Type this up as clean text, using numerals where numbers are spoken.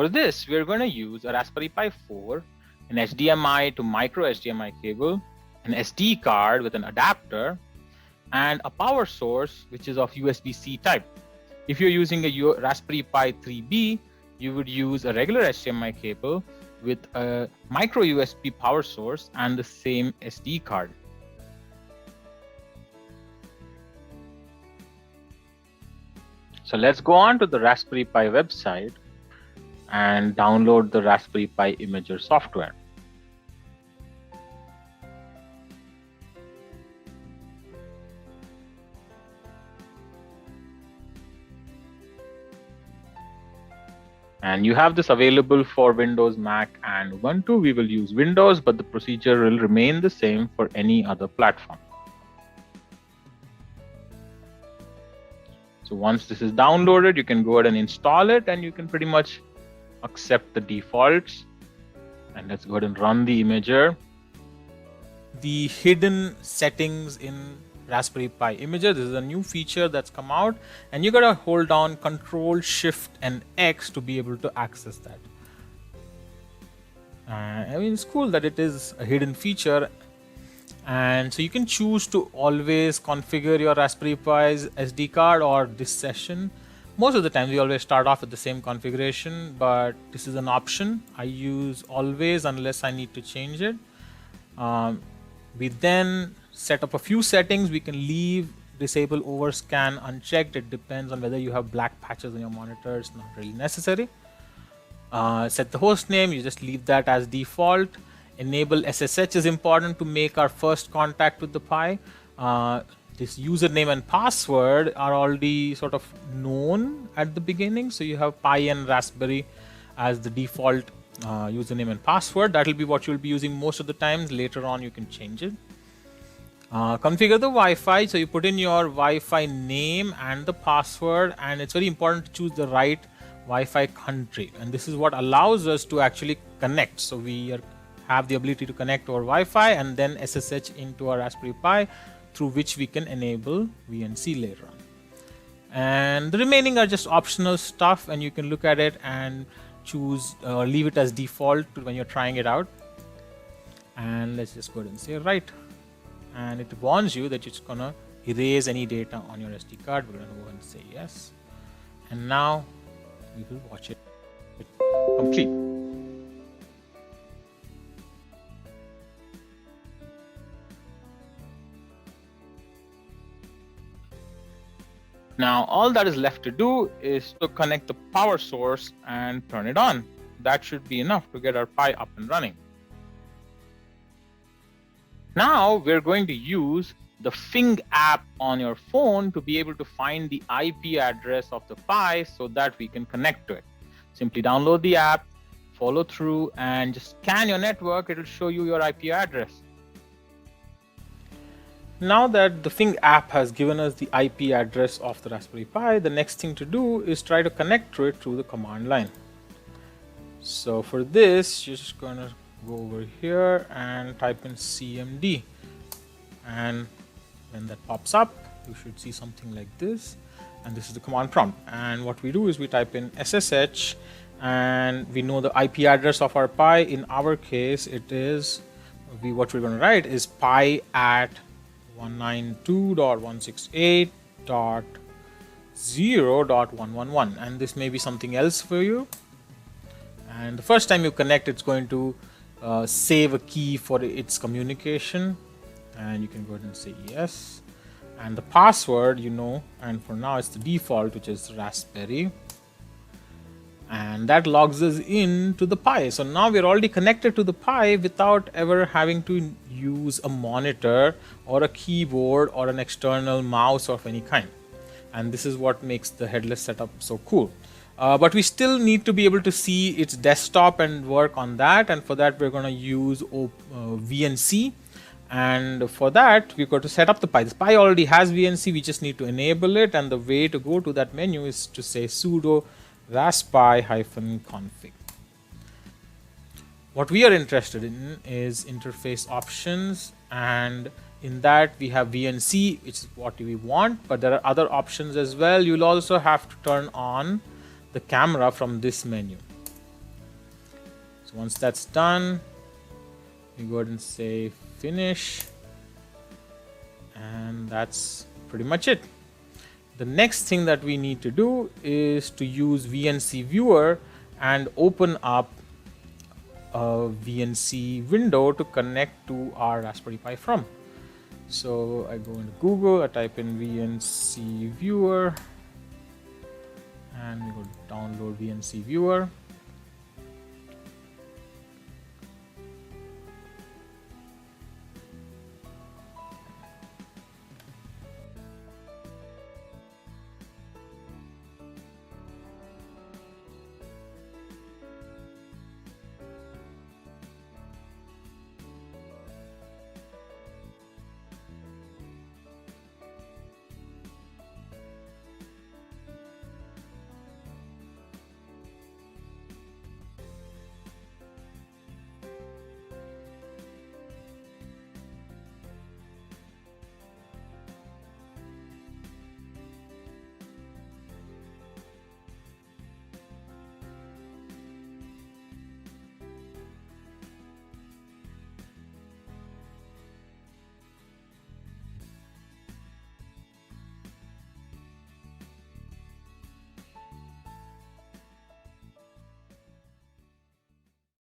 For this, we're going to use a Raspberry Pi 4, an HDMI to micro HDMI cable, an SD card with an adapter, and a power source which is of USB-C type. If you're using a Raspberry Pi 3B, you would use a regular HDMI cable with a micro USB power source and the same SD card. So let's go on to the Raspberry Pi website and download the Raspberry Pi Imager software. And you have this available for Windows, Mac, and Ubuntu. We will use Windows, but the procedure will remain the same for any other platform. So once this is downloaded, you can go ahead and install it, and you can pretty much accept the defaults. And let's go ahead and run the imager. The hidden settings in Raspberry Pi Imager. This is a new feature that's come out, and you gotta hold down Control, Shift, and X to be able to access that. I mean, it's cool that it is a hidden feature, and so you can choose to always configure your Raspberry Pi's SD card or this session. Most of the time, we always start off with the same configuration, but this is an option. I use always unless I need to change it. We then set up a few settings. We can leave disable overscan unchecked. It depends on whether you have black patches on your monitor. It's not really necessary. Set the host name. You just leave that as default. Enable SSH is important to make our first contact with the Pi. This username and password are already sort of known at the beginning. So you have Pi and Raspberry as the default username and password. That will be what you'll be using most of the times. Later on, you can change it. Configure the Wi-Fi. So you put in your Wi-Fi name and the password, and it's very important to choose the right Wi-Fi country. And this is what allows us to actually connect. So we have the ability to connect our Wi-Fi and then SSH into our Raspberry Pi, through which we can enable VNC later on. And the remaining are just optional stuff, and you can look at it and choose or leave it as default when you're trying it out. And let's just go ahead and say right. And it warns you that it's gonna erase any data on your SD card. We're gonna go ahead and say yes. And now we will watch it complete. Now, all that is left to do is to connect the power source and turn it on. That should be enough to get our Pi up and running. Now, we're going to use the Fing app on your phone to be able to find the IP address of the Pi so that we can connect to it. Simply download the app, follow through, and just scan your network. It'll show you your IP address. Now that the Fing app has given us the IP address of the Raspberry Pi, the next thing to do is try to connect to it through the command line. So for this, you're just going to go over here and type in cmd. And when that pops up, you should see something like this. And this is the command prompt. And what we do is we type in SSH, and we know the IP address of our Pi. In our case, it is, what we're going to write is pi at 192.168.0.111, and this may be something else for you. And the first time you connect, it's going to save a key for its communication, and you can go ahead and say yes. And the password, you know, and for now it's the default, which is Raspberry, and that logs us in to the Pi. So now we're already connected to the Pi without ever having to use a monitor or a keyboard or an external mouse of any kind. And this is what makes the headless setup so cool. But we still need to be able to see its desktop and work on that. And for that, we're going to use VNC. And for that, we're going to set up the Pi. This Pi already has VNC. We just need to enable it. And the way to go to that menu is to say sudo raspi-config. What we are interested in is interface options, and in that we have VNC, which is what we want, but there are other options as well. You'll also have to turn on the camera from this menu. So once that's done, you go ahead and say finish, and that's pretty much it. The next thing that we need to do is to use VNC Viewer and open up a VNC window to connect to our Raspberry Pi from. So I go into Google, I type in VNC Viewer, and we go to download VNC Viewer.